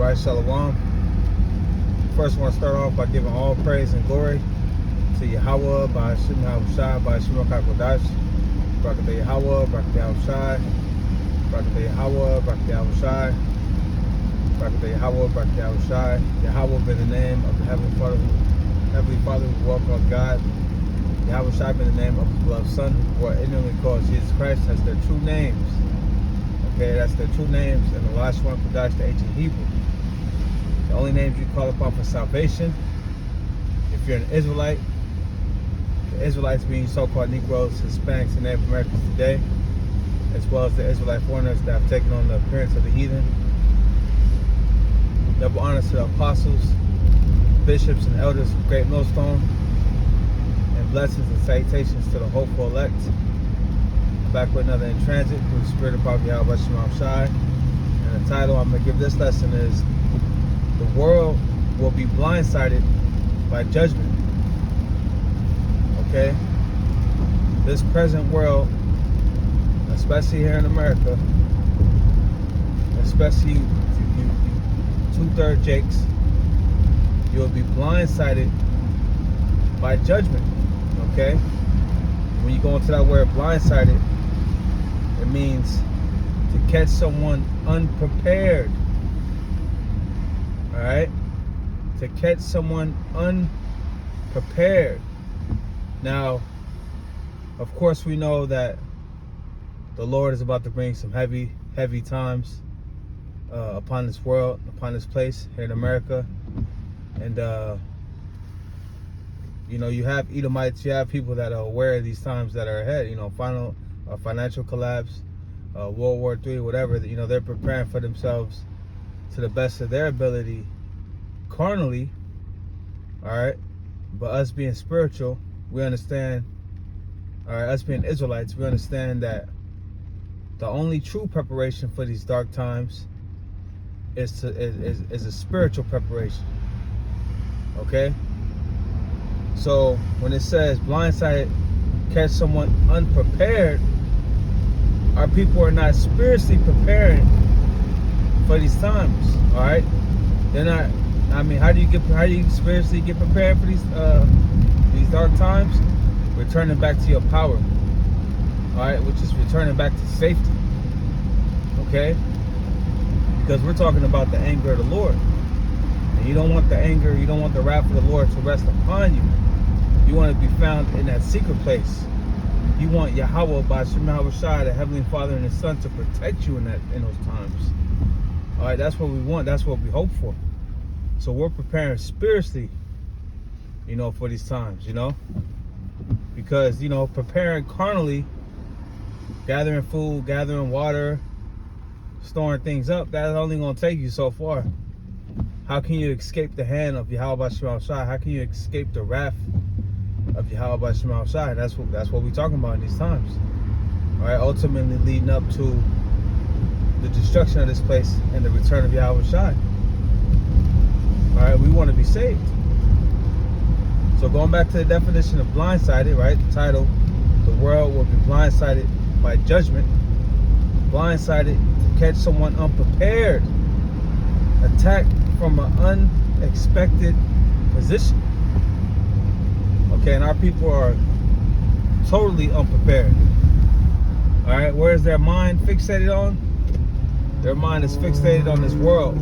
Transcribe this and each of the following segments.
Right, Shalom. First, I want to start off by giving all praise and glory to Yahweh, by Hashem Yahushai, by Hashem HaKadosh, Barakatah Yahweh, Barakatah Yahushai, Barakatah Yahweh, Barakatah Yahushai, Barakatah Yahweh, Barakatah Yahushai. Yahweh be the name of the Heavenly Father who walked on God. Yahushai be the name of the beloved Son who bore ignorantly called Jesus Christ. That's their true names. Okay, that's their true names. And the last one, Kodash, the ancient Hebrew. The only names you call upon for salvation, if you're an Israelite, the Israelites being so-called Negroes, Hispanics, and Native Americans today, as well as the Israelite foreigners that have taken on the appearance of the heathen. Double honors to the apostles, bishops, and elders of Great Millstone, and blessings and salutations to the hopeful elect. Back with another in transit through the Spirit of Prophet Yahweh Shai. And the title I'm going to give this lesson is "The World Will Be Blindsided by Judgment." Okay? This present world, especially here in America, especially you 2/3 Jakes, you'll be blindsided by judgment. Okay? When you go into that word blindsided, it means to catch someone unprepared. Alright? To catch someone unprepared. Now, of course, we know that the Lord is about to bring some heavy times upon this world, upon this place here in America. And, you know, you have Edomites, you have people that are aware of these times that are ahead, you know, financial collapse, World War III, whatever, you know, they're preparing for themselves to the best of their ability carnally, all right? But us being spiritual, we understand, all right, us being Israelites, we understand that the only true preparation for these dark times is a spiritual preparation, okay? So when it says blindsided, catch someone unprepared, our people are not spiritually preparing for these times. All right, they're not. I mean, how do you spiritually get prepared for these dark times? Returning back to your power. All right, which is returning back to safety. Okay, because we're talking about the anger of the Lord, and you don't want the anger, you don't want the wrath of the Lord to rest upon you. You want to be found in that secret place. You want Yahweh by Hashem Yahushai, the Heavenly Father and His Son, to protect you in those times. All right, that's what we want. That's what we hope for. So we're preparing spiritually, you know, for these times, you know, because, you know, preparing carnally, gathering food, gathering water, storing things up, that's only going to take you so far. How can you escape the hand of Yahweh Shai? How can you escape the wrath of Yahweh Shai? That's what we're talking about in these times. All right, ultimately leading up to the destruction of this place and the return of Yahweh Shai. All right, we want to be saved. So going back to the definition of blindsided, right? The title, "The World Will Be Blindsided by Judgment." Blindsided, to catch someone unprepared, attacked from an unexpected position. Okay, and our people are totally unprepared. All right, where is their mind fixated on? Their mind is fixated on this world.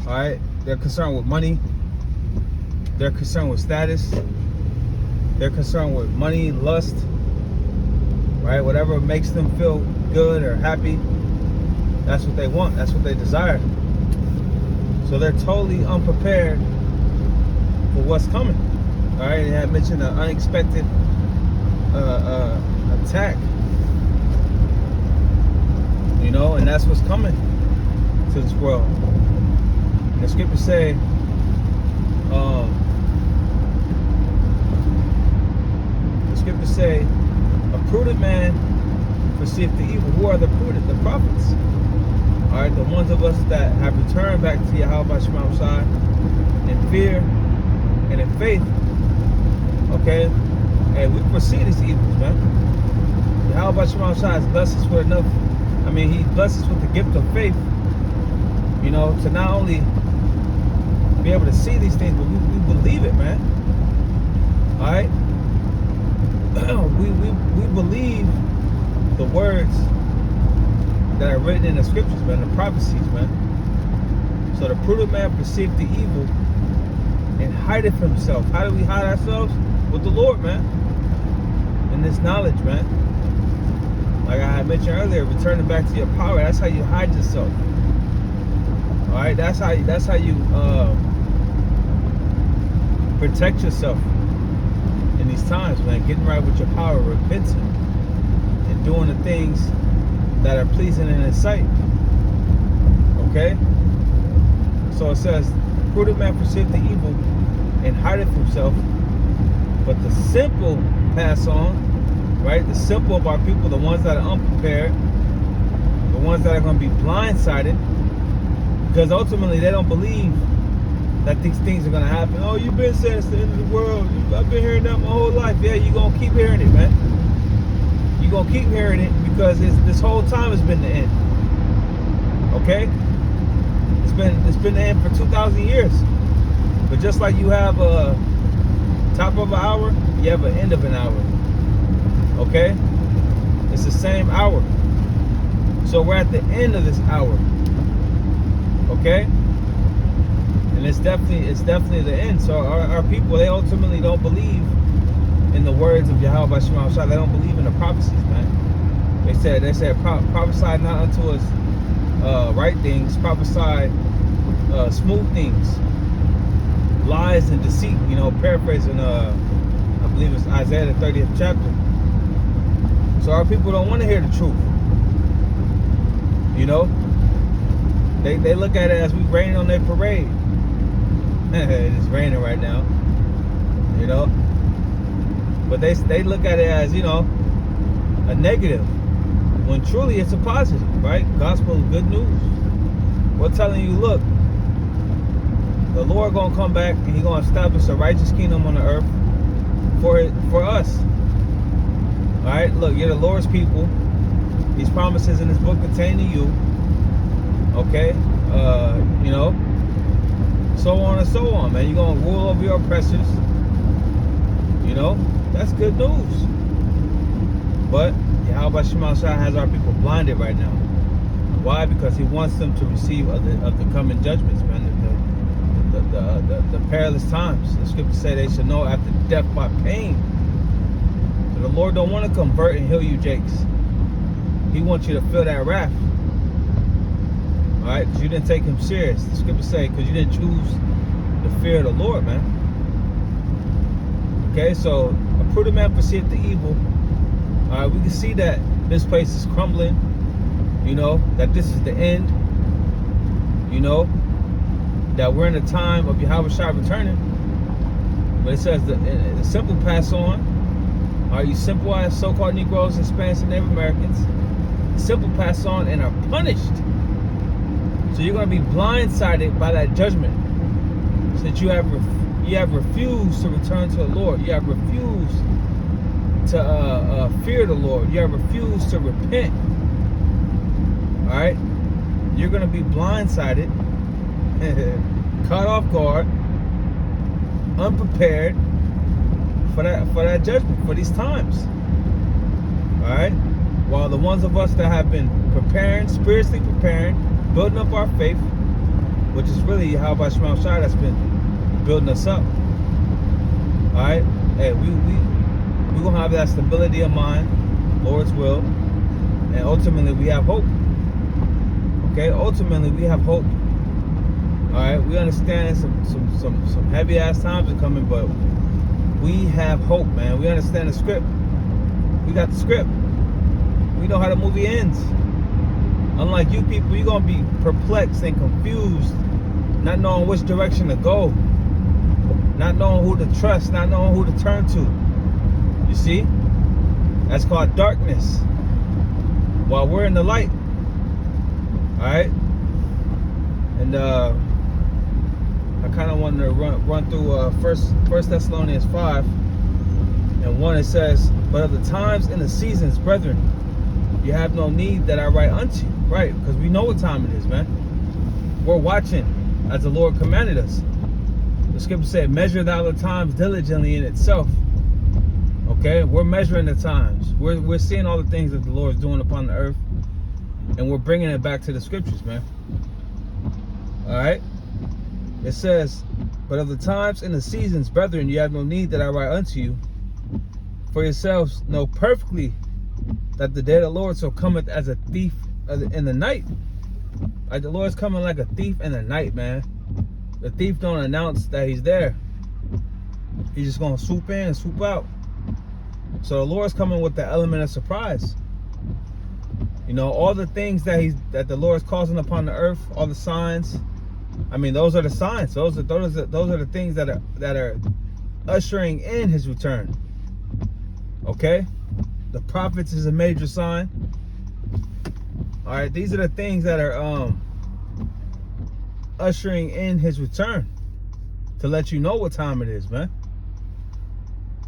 All right, they're concerned with money. They're concerned with status. They're concerned with money, lust. Right, whatever makes them feel good or happy, that's what they want. That's what they desire. So they're totally unprepared for what's coming. All right, they had mentioned an unexpected attack, you know, and that's what's coming to this world. And the scriptures say, a prudent man perceiveth the evil. Who are the prudent? The prophets. All right, the ones of us that have returned back to Yahweh Shai in fear and in faith. Okay, and we foresee these evils, man. Yahweh Shai has blessed us with enough. I mean, He blessed us with the gift of faith You know, to not only be able to see these things, but we believe it, man. All right? we believe the words that are written in the scriptures, man, the prophecies, man. So the prudent man perceived the evil and hideth himself. How do we hide ourselves? With the Lord, man. In this knowledge, man. Like I had mentioned earlier, returning back to your power. That's how you hide yourself. All right, that's how you protect yourself in these times, man. Getting right with your power, repenting, and doing the things that are pleasing in His sight. Okay. So it says, prudent man perceiveth the evil and hideth himself, but the simple pass on. Right? The simple of our people, the ones that are unprepared, the ones that are going to be blindsided, because ultimately they don't believe that these things are going to happen. Oh, you've been saying it's the end of the world. I've been hearing that my whole life. Yeah, you're going to keep hearing it, man. You're going to keep hearing it because this whole time has been the end. Okay? It's been the end for 2,000 years. But just like you have a top of an hour, you have an end of an hour. Okay? It's the same hour. So we're at the end of this hour. Okay? And it's definitely the end. So our people, they ultimately don't believe in the words of Yahweh Bashim Al-Shah. They don't believe in the prophecies, man. They said prophesy not unto us right things, prophesy smooth things, lies and deceit, you know, paraphrasing I believe it's Isaiah the 30th chapter. So our people don't want to hear the truth. You know? They look at it as we raining on their parade. It's raining right now. You know? But they look at it as, you know, a negative. When truly it's a positive, right? Gospel is good news. We're telling you, look, the Lord gonna come back and He gonna establish a righteous kingdom on the earth for us. Alright, look, you're the Lord's people. These promises in this book pertain to you. Okay? You know, so on and so on, man. You're gonna rule over your oppressors. You know, that's good news. But Yahweh Shema Shah has our people blinded right now. Why? Because He wants them to receive of the coming judgments, man. The perilous times. The scriptures say they should know after death by pain. So the Lord don't want to convert and heal you, Jakes. He wants you to feel that wrath. Alright? Because you didn't take Him serious. The scriptures say, because you didn't choose the fear of the Lord, man. Okay, so a prudent man perceived the evil. Alright, we can see that this place is crumbling. You know, that this is the end. You know, that we're in the time of Yahweh Shai returning. But it says the simple pass on. Are you simple as so-called Negroes, Hispanics, and Native Americans? The simple pass on and are punished. So you're going to be blindsided by that judgment. Since you have refused to return to the Lord. You have refused to fear the Lord. You have refused to repent. Alright? You're going to be blindsided, caught off guard, unprepared for that judgment, for these times. Alright? While the ones of us that have been preparing, spiritually preparing, building up our faith, which is really Yahweh Shema Shai that's been building us up. Alright? Hey, we're going to have that stability of mind, Lord's will, and ultimately we have hope. Okay? Ultimately we have hope. Alright? We understand some heavy ass times are coming, but we have hope, man. We understand the script. We got the script. We know how the movie ends. Unlike you people, you're going to be perplexed and confused, not knowing which direction to go, not knowing who to trust, not knowing who to turn to. You see? That's called darkness. While we're in the light. Alright? And I kind of wanted to run through First Thessalonians 5 and 1. It says, but of the times and the seasons, brethren, you have no need that I write unto you. Right? Because we know what time it is, man. we're watching as the Lord commanded us. The scripture said, measure thou the times diligently in itself. Okay, we're measuring the times. We're seeing all the things that the Lord's doing upon the earth, and we're bringing it back to the scriptures, man. All right. It says, but of the times and the seasons, brethren, you have no need that I write unto you. For yourselves know perfectly that the day of the Lord so cometh as a thief in the night. Like the Lord's coming like a thief in the night, man. The thief don't announce that he's there. He's just gonna swoop in and swoop out. So the Lord's coming with the element of surprise. You know, all the things that the Lord's causing upon the earth, all the signs. I mean, those are the signs. Those are the things that are ushering in his return. Okay? The prophets is a major sign. All right, these are the things that are ushering in his return to let you know what time it is, man.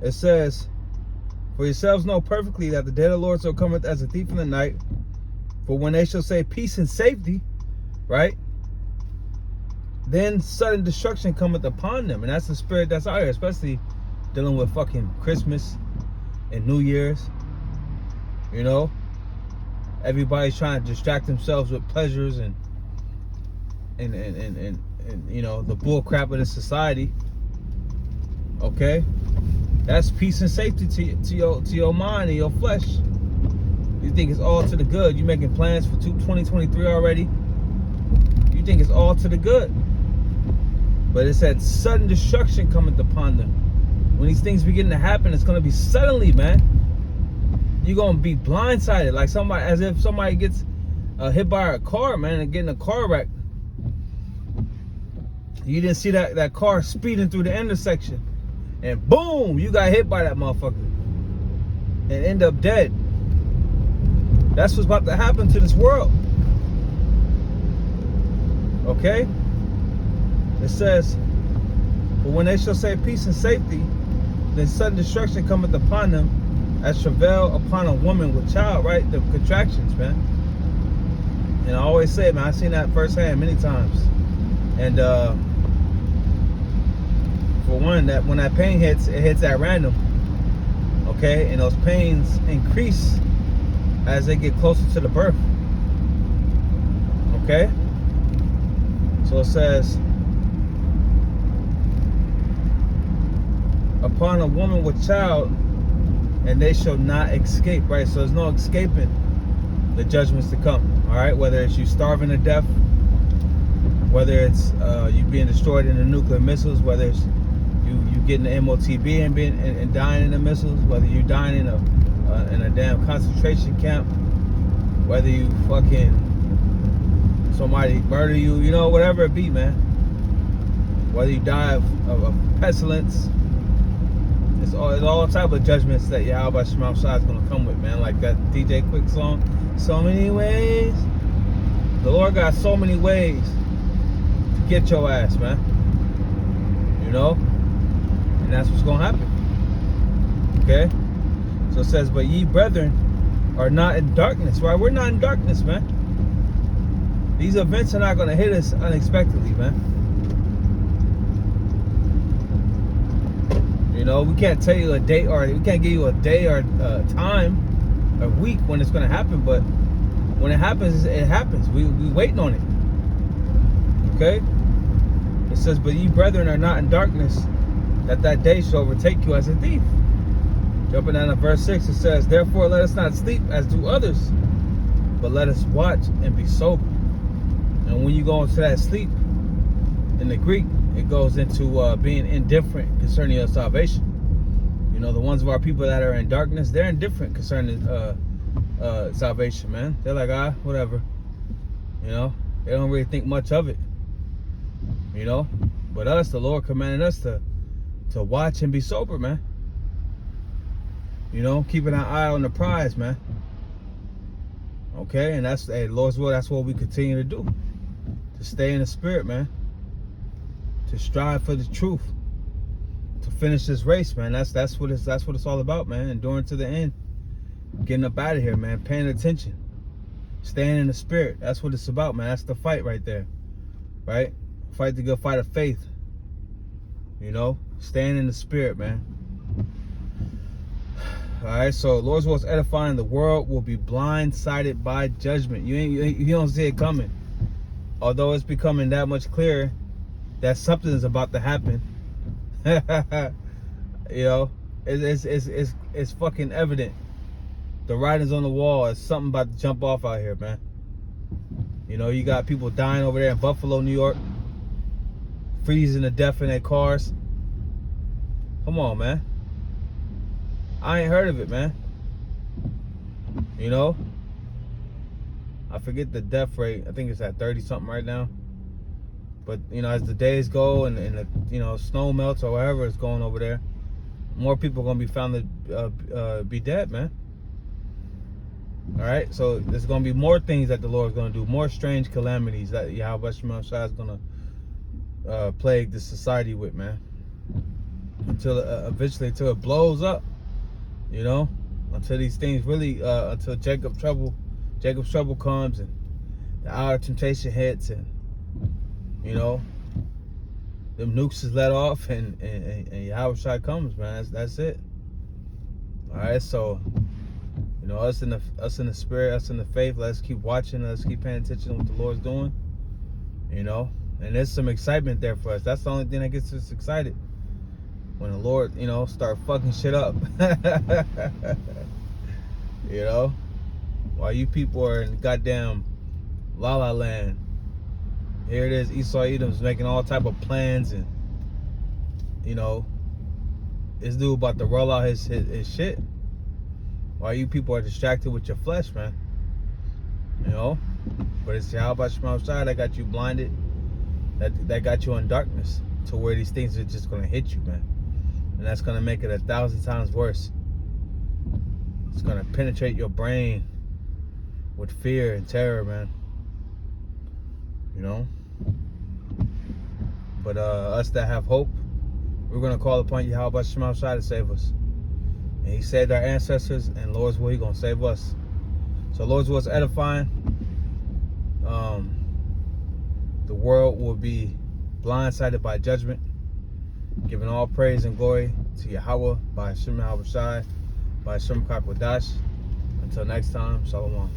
It says, for yourselves know perfectly that the day of the Lord so cometh as a thief in the night. For when they shall say peace and safety, right? Then sudden destruction cometh upon them. And that's the spirit that's out here, especially dealing with fucking Christmas and New Year's. You know? Everybody's trying to distract themselves with pleasures and you know, the bull crap of the society. Okay? That's peace and safety to your mind and your flesh. You think it's all to the good. You making plans for 2023 already. You think it's all to the good. But it said sudden destruction cometh upon them. When these things begin to happen, it's going to be suddenly, man. You're going to be blindsided. Like somebody, as if somebody gets hit by a car, man, and getting a car wreck. You didn't see that car speeding through the intersection. And boom, you got hit by that motherfucker. And end up dead. That's what's about to happen to this world. Okay? It says, but when they shall say peace and safety, then sudden destruction cometh upon them as travail upon a woman with child, right? The contractions, man. And I always say, man, I've seen that firsthand many times. And for one, that when that pain hits, it hits at random. Okay? And those pains increase as they get closer to the birth. Okay? So it says, upon a woman with child, and they shall not escape, right? So there's no escaping the judgments to come, all right? Whether it's you starving to death, whether it's you being destroyed in the nuclear missiles, whether it's you getting the MOTB and dying in the missiles, whether you dying in a damn concentration camp, whether you fucking somebody murder you, you know, whatever it be, man. Whether you die of pestilence, it's all type of judgments that Yahweh Shema Shai is gonna come with, man. Like that DJ Quick song, so many ways. The Lord got so many ways to get your ass, man. You know, and that's what's gonna happen. Okay. So it says, but ye brethren are not in darkness, right? We're not in darkness, man. These events are not going to hit us unexpectedly, man. You know, we can't tell you a date, or we can't give you a day or time or week when it's going to happen, but when it happens, it happens. We waiting on it. Okay? It says, but ye brethren are not in darkness, that day shall overtake you as a thief. Jumping down to verse 6, it says, therefore let us not sleep as do others, but let us watch and be sober. And when you go into that sleep, in the Greek, it goes into being indifferent concerning your salvation. You know, the ones of our people that are in darkness, they're indifferent concerning salvation, man. They're like, whatever. You know, they don't really think much of it. You know, but us, the Lord commanded us to watch and be sober, man. You know, keeping our eye on the prize, man. Okay, and that's, hey, Lord's will, that's what we continue to do. To stay in the spirit, man. To strive for the truth. To finish this race, man. That's what it's all about, man. Enduring to the end. Getting up out of here, man. Paying attention. Staying in the spirit. That's what it's about, man. That's the fight right there. right? Fight the good fight of faith. You know, staying in the spirit, man. All right, so Lord's what's edifying. The world will be blindsided by judgment. You don't see it coming. Although it's becoming that much clearer that something is about to happen. You know, it's fucking evident. The writing's on the wall. It's something about to jump off out here, man. You know, you got people dying over there in Buffalo, New York, freezing to death in their cars. Come on, man. I ain't heard of it, man. You know, I forget the death rate. I think it's at 30 something right now. But you know, as the days go and the, you know, snow melts or whatever it's going over there, more people are gonna be found to be dead, man. All right, so there's gonna be more things that the Lord's gonna do, more strange calamities that Yahweh Shema Shai is gonna plague the society with, man. Until eventually, until it blows up, you know. Until these things really, until Jacob's trouble comes and the hour of temptation hits, and you know, them nukes is let off, and Yahweh Shai comes, man. That's it. All right, so. You know, us in the spirit, us in the faith, let's keep watching, let's keep paying attention to what the Lord's doing. You know, and there's some excitement there for us. That's the only thing that gets us excited. When the Lord, you know, start fucking shit up. You know, while you people are in goddamn La La Land, here it is, Esau Edom's making all type of plans, and you know, this dude about to roll out his shit. While you people are distracted with your flesh, man. You know? But it's Yahweh Shema Shai that got you blinded. That got you in darkness to where these things are just going to hit you, man. And that's going to make it 1,000 times worse. It's going to penetrate your brain with fear and terror, man. You know? But us that have hope, we're going to call upon Yahweh Shema Shai to save us. And he saved our ancestors, and Lord's will, he gonna save us. So Lord's will is edifying. The world will be blindsided by judgment, giving all praise and glory to Yahweh by Hashem Yahweh Shai, by Hashem Kakwadash. Until next time, Shalom.